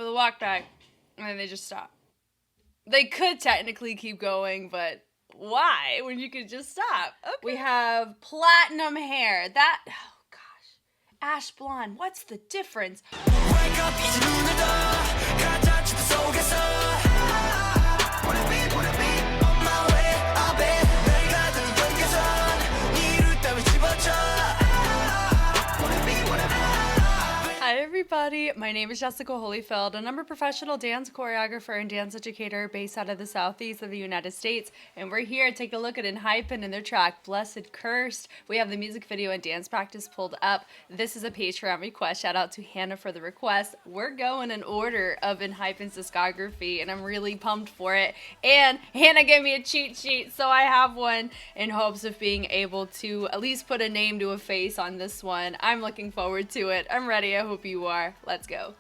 with a walk back, and then they just stop. They could technically keep going, but why when you could just stop? Okay. We have platinum hair. That, oh gosh, ash blonde. What's the difference? Hi everybody, my name is Jessica Holyfield and I'm a professional dance choreographer and dance educator based out of the southeast of the United States, and we're here to take a look at ENHYPEN and their track Blessed Cursed. We have the music video and dance practice pulled up. This is a Patreon request. Shout out to Hannah for the request. We're going in order of ENHYPEN's discography and I'm really pumped for it. And Hannah gave me a cheat sheet, so I have one in hopes of being able to at least put a name to a face on this one. I'm looking forward to it. I'm ready. I hope you are. Let's go.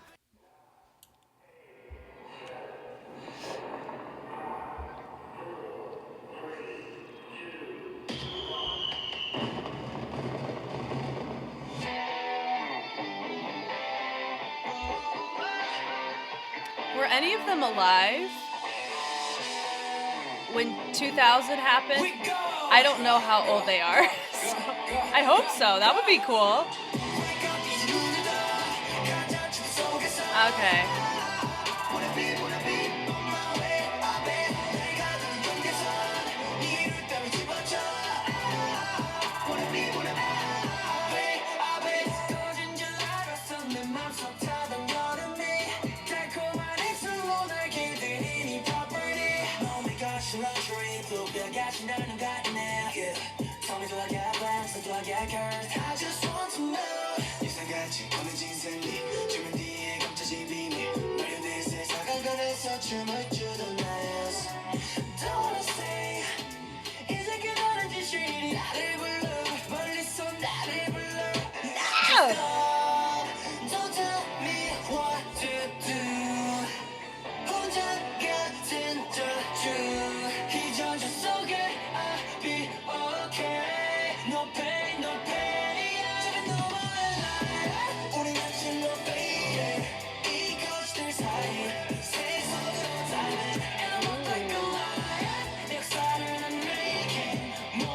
Were any of them alive when 2000 happened? I don't know how old they are. So I hope so. That would be cool. Okay.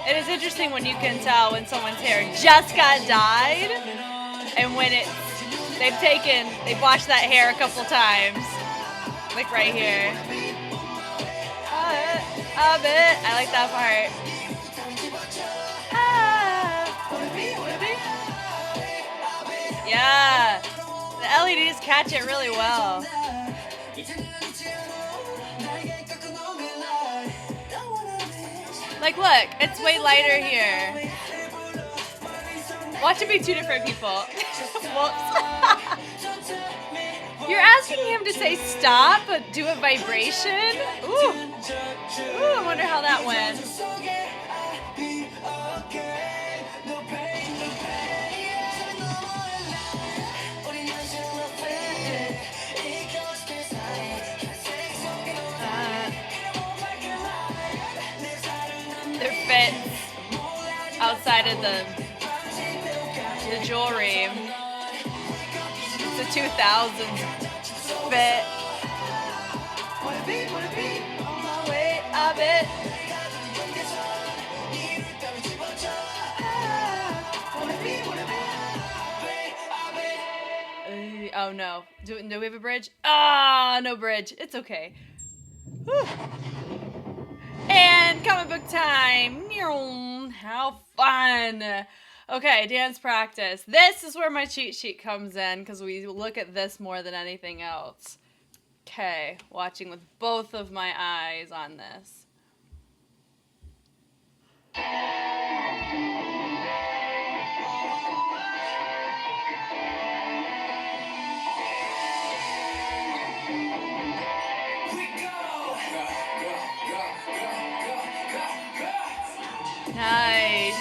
It is interesting when you can tell when someone's hair just got dyed and when they've washed that hair a couple times. Like right here. A bit. I like that part. Yeah. The LEDs catch it really well. Like, look, it's way lighter here. Watch it be two different people. Whoops. You're asking him to say stop, but do a vibration? Ooh. Ooh, I wonder how that went. Outside of the jewelry. It's a 2000s fit. Wanna be on my way a bit. Oh no. Do we have a bridge? Ah, no bridge. It's okay. Whew. And comic book time. How fun. Okay, dance practice. This is where my cheat sheet comes in because we look at this more than anything else. Okay, watching with both of my eyes on this. Nice.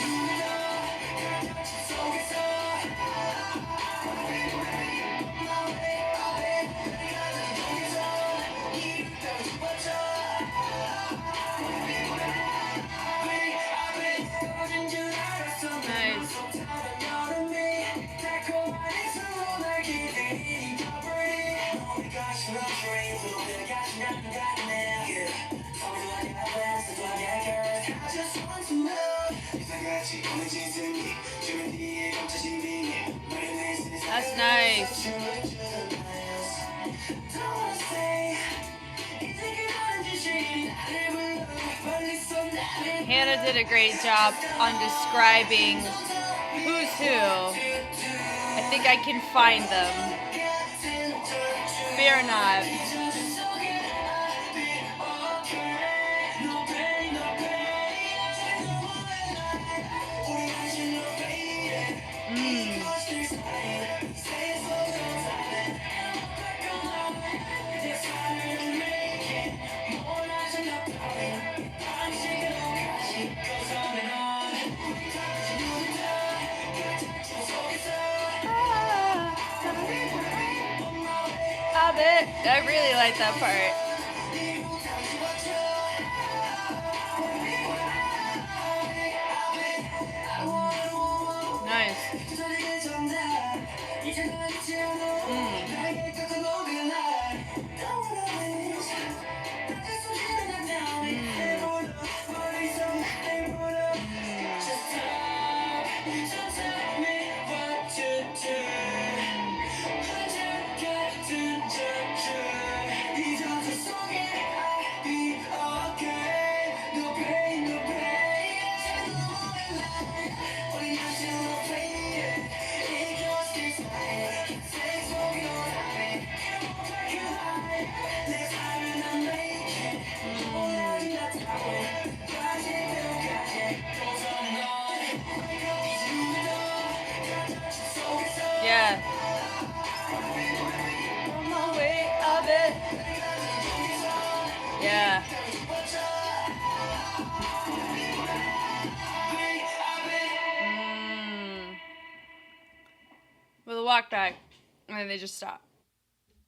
Hannah did a great job on describing who's who. I think I can find them. Fear not. I really like that part. Nice. Yeah. On the way of it. Yeah. With a walk back, and then they just stop.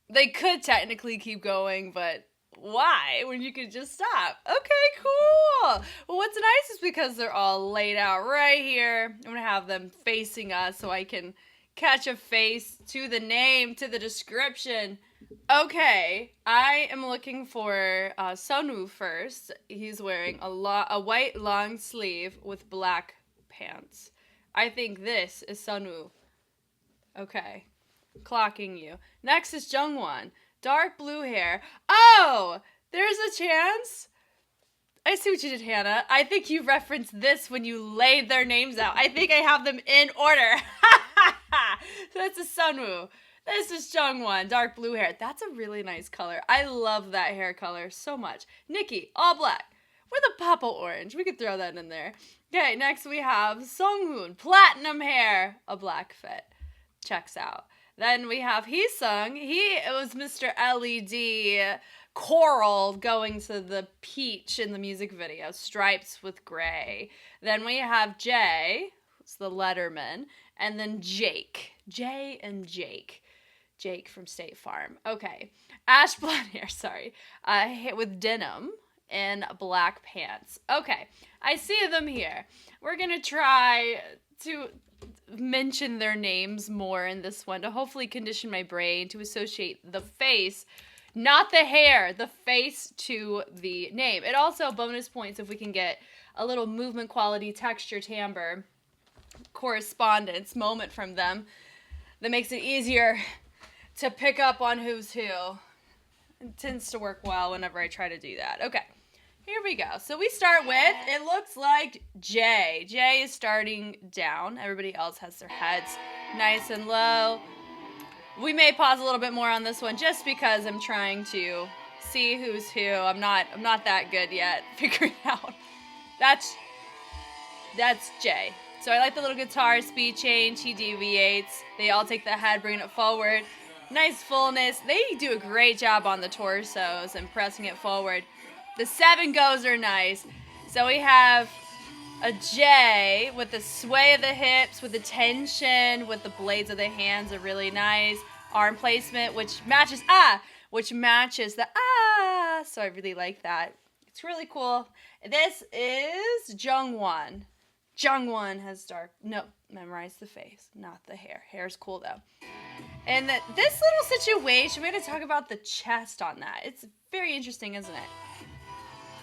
They could technically keep going, but why when you could just stop? Okay, cool. Well, what's nice is because they're all laid out right here. I'm going to have them facing us so I can catch a face to the name, to the description. Okay, I am looking for Sunwoo first. He's wearing a white long sleeve with black pants. I think this is Sunwoo. Okay, clocking you. Next is Jungwon. Dark blue hair. Oh, there's a chance. I see what you did, Hannah. I think you referenced this when you laid their names out. I think I have them in order. So that's a Sunwoo. This is Jungwon, dark blue hair. That's a really nice color. I love that hair color so much. Nikki, all black with a purple orange. We could throw that in there. Okay, next we have Sunghoon, platinum hair, a black fit. Checks out. Then we have Heesung. It was Mr. LED coral going to the peach in the music video, stripes with gray. Then we have Jay, who's the Letterman, and then Jake. Jay and Jake. Jake from State Farm. Okay. Ash blonde hair, sorry. With denim and black pants. Okay. I see them here. We're going to try to mention their names more in this one to hopefully condition my brain to associate the face, not the hair, the face to the name. It also bonus points if we can get a little movement quality, texture, timbre, correspondence moment from them that makes it easier to pick up on who's who. It tends to work well whenever I try to do that. Okay, here we go. So we start with, it looks like Jay. Jay is starting down. Everybody else has their heads nice and low. We may pause a little bit more on this one just because I'm trying to see who's who. I'm not that good yet figuring out. That's Jay. So I like the little guitar speed change. He deviates. They all take the head, bringing it forward. Nice fullness. They do a great job on the torsos and pressing it forward. The 7 goes are nice. So we have a J with the sway of the hips, with the tension, with the blades of the hands are really nice. Arm placement, which matches the So I really like that. It's really cool. This is Jungwon. Jungwon has memorize the face, not the hair. Hair's cool though. And this little situation, we're going to talk about the chest on that. It's very interesting, isn't it?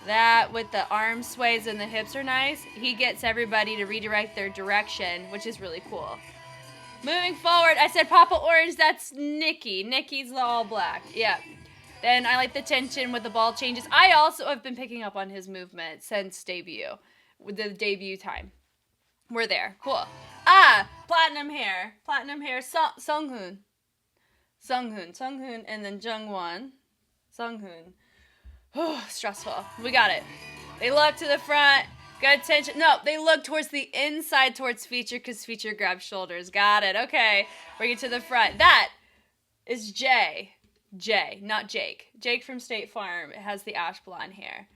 That with the arm sways and the hips are nice. He gets everybody to redirect their direction, which is really cool. Moving forward, I said Papa Orange, that's Nikki. Nikki's the all black. Yeah. Then I like the tension with the ball changes. I also have been picking up on his movement since debut. the debut time. We're there. Cool. Platinum hair. Sunghoon, and then Jungwon. Sunghoon. Stressful. We got it. They look to the front. Good tension. No, they look towards the inside, towards Feature, because Feature grabs shoulders. Got it. Okay. Bring it to the front. That is Jay. Jay, not Jake. Jake from State Farm has the ash blonde hair.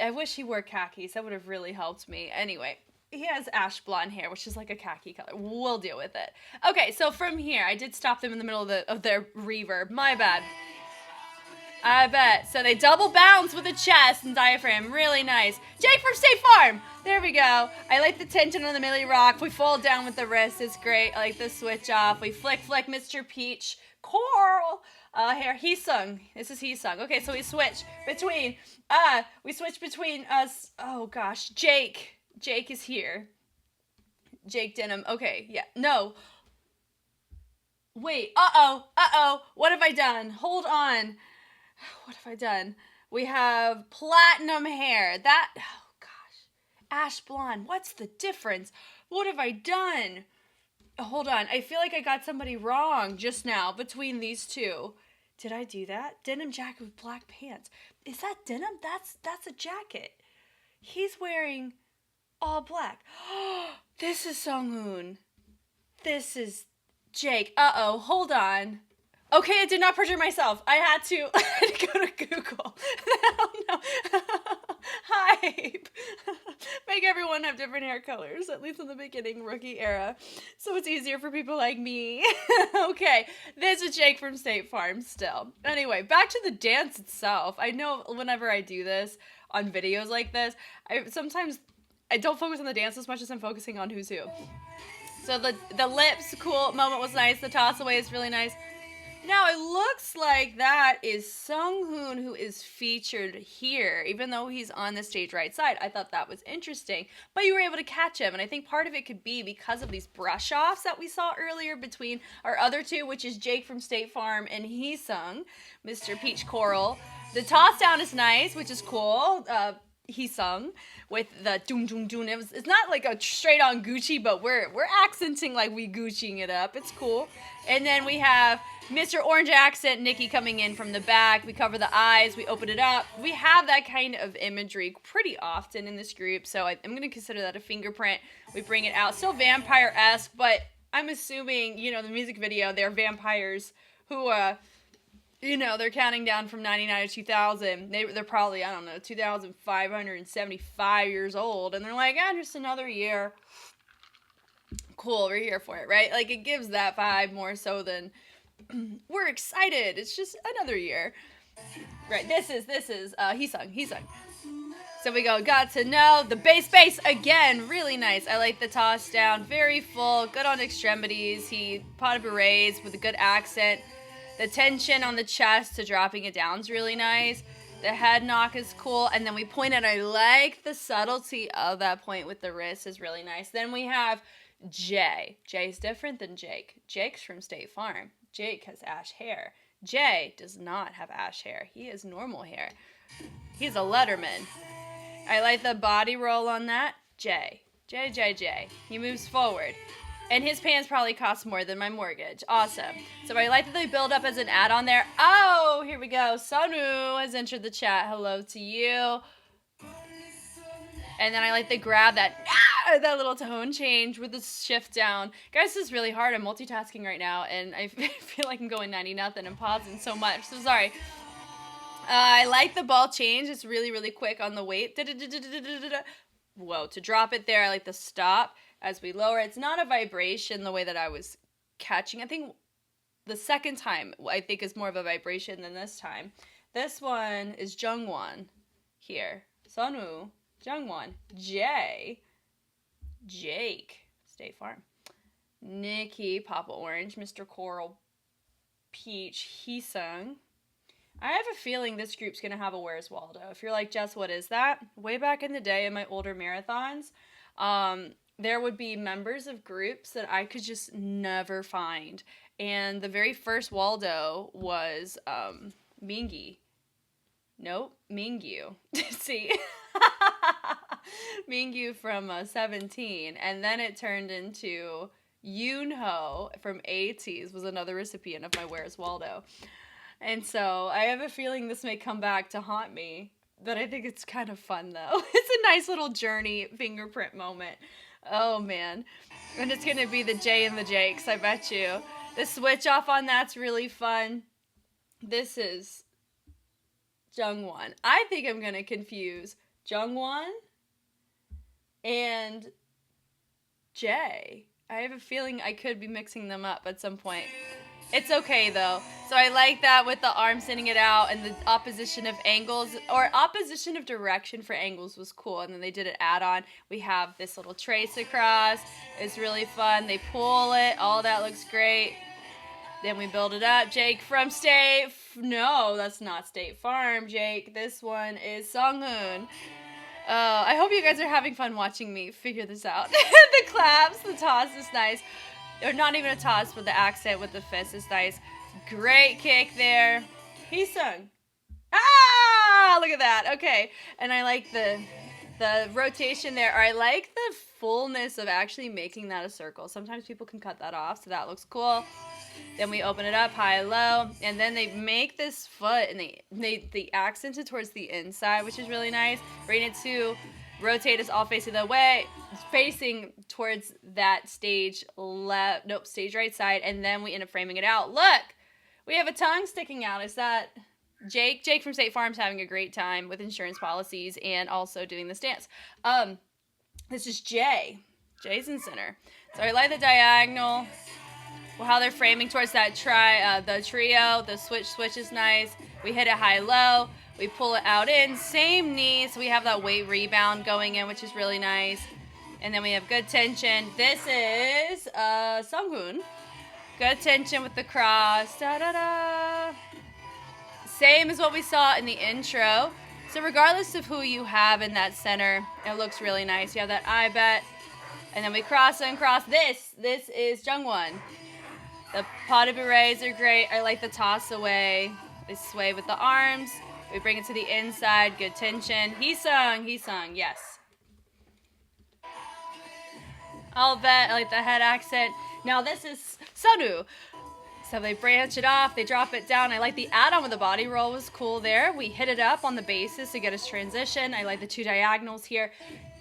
I wish he wore khakis. That would have really helped me. Anyway, he has ash blonde hair, which is like a khaki color. We'll deal with it. Okay, so from here, I did stop them in the middle of their reverb. My bad. I bet. So they double bounce with the chest and diaphragm. Really nice. Jake from State Farm. There we go. I like the tension on the Millie Rock. We fold down with the wrist. It's great. I like the switch off. We flick Mr. Peach. Coral. Here. Heesung. This is Heesung. Okay, so we switch between us. Oh gosh. Jake. Jake is here. Jake Denham. Okay, yeah. No. Wait. Uh-oh. What have I done? Hold on. What have I done? We have platinum hair. Oh gosh. Ash blonde. What's the difference? What have I done? Hold on. I feel like I got somebody wrong just now between these two. Did I do that? Denim jacket with black pants. Is that denim? That's a jacket. He's wearing all black. This is Sunghoon. This is Jake. Uh-oh. Hold on. Okay, I did not perjure myself. I had to go to Google. Oh no. Hype. Make everyone have different hair colors, at least in the beginning, rookie era. So it's easier for people like me. Okay, this is Jake from State Farm still. Anyway, back to the dance itself. I know whenever I do this on videos like this, sometimes I don't focus on the dance as much as I'm focusing on who's who. So the lips, cool moment was nice. The toss away is really nice. Now, it looks like that is Sunghoon who is featured here, even though he's on the stage right side. I thought that was interesting, but you were able to catch him, and I think part of it could be because of these brush-offs that we saw earlier between our other two, which is Jake from State Farm and Heesung, Mr. Peach Coral. The toss down is nice, which is cool. Heesung with the doom doom doom. It's not like a straight on Gucci, but we're accenting like we Gucciing it up. It's cool. And then we have Mr. Orange Accent, Nikki coming in from the back. We cover the eyes. We open it up. We have that kind of imagery pretty often in this group, so I'm going to consider that a fingerprint. We bring it out. Still vampire-esque, but I'm assuming, the music video, they're vampires who, they're counting down from 99 to 2000. They're probably, 2,575 years old, and they're like, just another year. Cool, we're here for it, right? Like, it gives that vibe more so than we're excited. It's just another year. Right, this is Heesung. So we got to know the bass again, really nice. I like the toss down, very full, good on extremities. He pot of berets with a good accent. The tension on the chest to dropping it down is really nice. The head knock is cool, and then we point it. I like the subtlety of that point with the wrist is really nice. Then we have Jay. Jay's different than Jake. Jake's from State Farm. Jake has ash hair. Jay does not have ash hair. He has normal hair. He's a Letterman. I like the body roll on that. Jay. He moves forward. And his pants probably cost more than my mortgage. Awesome. So I like that they build up as an add-on there. Oh, here we go. Sonu has entered the chat. Hello to you. And then I like the grab that little tone change with the shift down. Guys, this is really hard. I'm multitasking right now, and I feel like I'm going 90-0 and pausing so much. So sorry. I like the ball change. It's really, really quick on the weight. Whoa, to drop it there, I like the stop as we lower. It's not a vibration the way that I was catching. I think the second time, is more of a vibration than this time. This one is Jungwon here. Sonu. Jungwon, Jake, State Farm, Nikki, Papa Orange, Mr. Coral, Peach, Heesung. I have a feeling this group's going to have a Where's Waldo. If you're like, Jess, what is that? Way back in the day in my older marathons, there would be members of groups that I could just never find. And the very first Waldo was Mingy. Nope, Mingyu. See? Mingyu from 17, and then it turned into Yoonho from 80s was another recipient of my Where's Waldo. And so I have a feeling this may come back to haunt me, but I think it's kind of fun though. It's a nice little journey fingerprint moment. Oh man. And it's going to be the J and the Jakes, I bet you. The switch off on that's really fun. This is Jungwon. I think I'm going to confuse Jungwon and Jay. I have a feeling I could be mixing them up at some point. It's okay though. So I like that with the arm sending it out, and the opposition of angles or opposition of direction for angles was cool. And then they did an add-on. We have this little trace across. It's really fun. They pull it. All that looks great. Then we build it up. Jake from No, that's not State Farm, Jake. This one is Sunghoon. I hope you guys are having fun watching me figure this out. The claps, the toss is nice. Or not even a toss, but the accent with the fist is nice. Great kick there. Heesung. Ah! Look at that. Okay. And I like the rotation there. Or I like the fullness of actually making that a circle. Sometimes people can cut that off, so that looks cool. Then we open it up, high, low. And then they make this foot, and they accent it towards the inside, which is really nice. Bring it to rotate us all facing the way, facing towards that stage right side, and then we end up framing it out. Look, we have a tongue sticking out. Is that Jake? Jake from State Farm's having a great time with insurance policies and also doing this dance. This is Jay. Jay's in center. So I like the diagonal. Well, how they're framing towards that the trio. The switch is nice. We hit it high, low. We pull it out in, same knee, so we have that weight rebound going in, which is really nice. And then we have good tension. This is Sunghoon. Good tension with the cross. Da-da-da. Same as what we saw in the intro. So regardless of who you have in that center, it looks really nice. You have that eye bet. And then we cross and cross. This is Jungwon. The pas de bourrées are great. I like the toss away. They sway with the arms. We bring it to the inside. Good tension. Heesung, yes. I'll bet. I like the head accent. Now this is Sunu. So they branch it off. They drop it down. I like the add-on with the body roll was cool there. We hit it up on the bases to get us transition. I like the two diagonals here.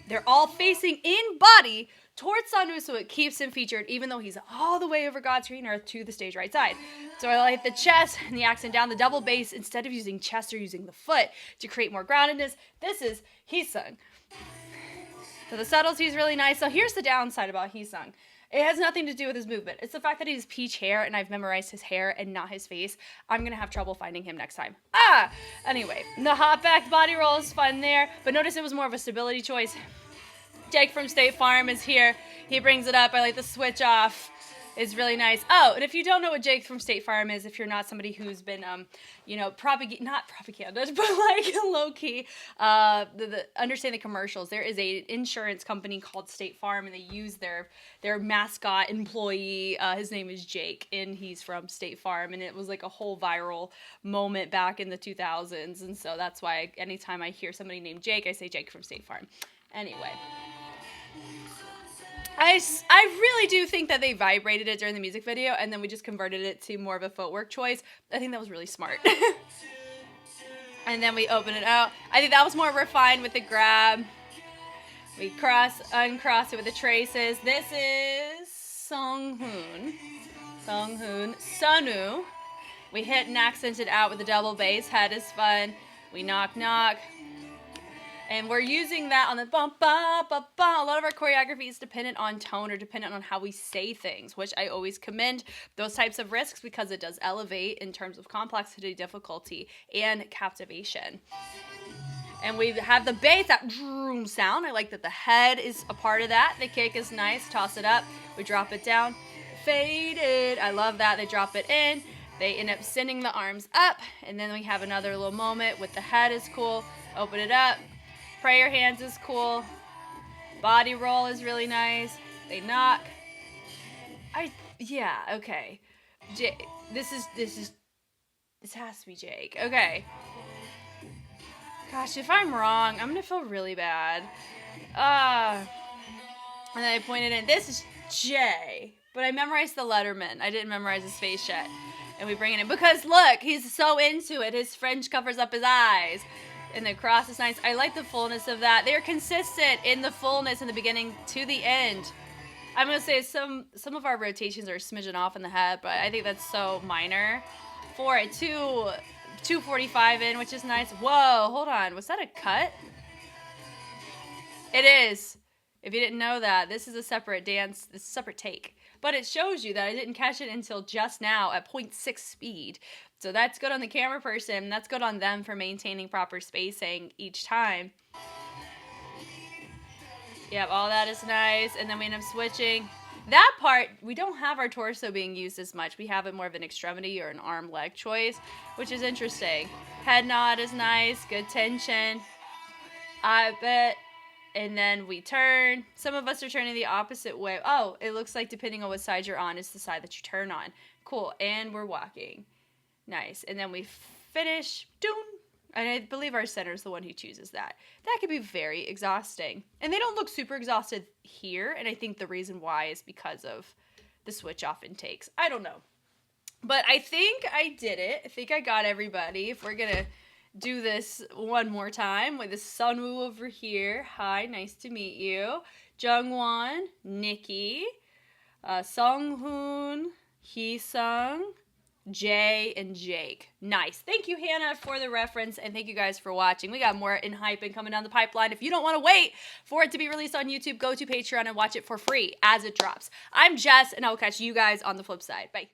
They're all facing in body towards Sunu, so it keeps him featured, even though he's all the way over God's green earth to the stage right side. So I like the chest and the accent down, the double bass. Instead of using chest, or using the foot to create more groundedness. This is Heesung. So the subtlety is really nice. So here's the downside about Heesung. It has nothing to do with his movement. It's the fact that he has peach hair, and I've memorized his hair and not his face. I'm going to have trouble finding him next time. Anyway, the hop back body roll is fun there, but notice it was more of a stability choice. Jake from State Farm is here. He brings it up. I like the switch off. It's really nice. Oh, and if you don't know what Jake from State Farm is, if you're not somebody who's been, not propaganda, but like low-key, understand the commercials. There is a insurance company called State Farm, and they use their mascot employee. His name is Jake, and he's from State Farm, and it was like a whole viral moment back in the 2000s, and so that's why anytime I hear somebody named Jake, I say Jake from State Farm. Anyway. I really do think that they vibrated it during the music video, and then we just converted it to more of a footwork choice. I think that was really smart. And then we open it out. I think that was more refined with the grab. We uncross it with the traces. This is Sunghoon. Sunu. We hit and accented out with the double bass. Head is fun. We knock. And we're using that on the bum, ba, ba, ba. A lot of our choreography is dependent on tone or dependent on how we say things, which I always commend those types of risks because it does elevate in terms of complexity, difficulty, and captivation. And we have the bass, that vroom sound. I like that the head is a part of that. The kick is nice. Toss it up. We drop it down. Faded. I love that. They drop it in. They end up sending the arms up. And then we have another little moment with the head is cool. Open it up. Prayer hands is cool. Body roll is really nice. They knock. Okay. This has to be Jake. Okay. Gosh, if I'm wrong, I'm gonna feel really bad. And then I pointed in, this is J. But I memorized the letterman. I didn't memorize his face yet. And we bring it in. Because look, he's so into it. His fringe covers up his eyes. And the cross is nice. I like the fullness of that. They're consistent in the fullness in the beginning to the end. I'm going to say some of our rotations are smidgen off in the head, but I think that's so minor. For a 245 in, which is nice. Whoa, hold on. Was that a cut? It is. If you didn't know that, this is a separate dance, a separate take. But it shows you that I didn't catch it until just now at 0.6 speed. So that's good on the camera person. That's good on them for maintaining proper spacing each time. Yep, all that is nice. And then we end up switching. That part, we don't have our torso being used as much. We have it more of an extremity or an arm-leg choice, which is interesting. Head nod is nice. Good tension. I bet. And then we turn. Some of us are turning the opposite way. Oh, it looks like depending on what side you're on is the side that you turn on. Cool. And we're walking. Nice. And then we finish. Doon. And I believe our center is the one who chooses that. That could be very exhausting. And they don't look super exhausted here. And I think the reason why is because of the switch off intakes. I don't know. But I think I did it. I think I got everybody. If we're going to do this one more time with the Sunwoo over here. Hi, nice to meet you. Jungwon, Nikki, Sunghoon, Heesung, Jay, and Jake. Nice. Thank you, Hannah, for the reference, and thank you guys for watching. We got more ENHYPEN coming down the pipeline. If you don't want to wait for it to be released on YouTube, go to Patreon and watch it for free as it drops. I'm Jess, and I will catch you guys on the flip side. Bye.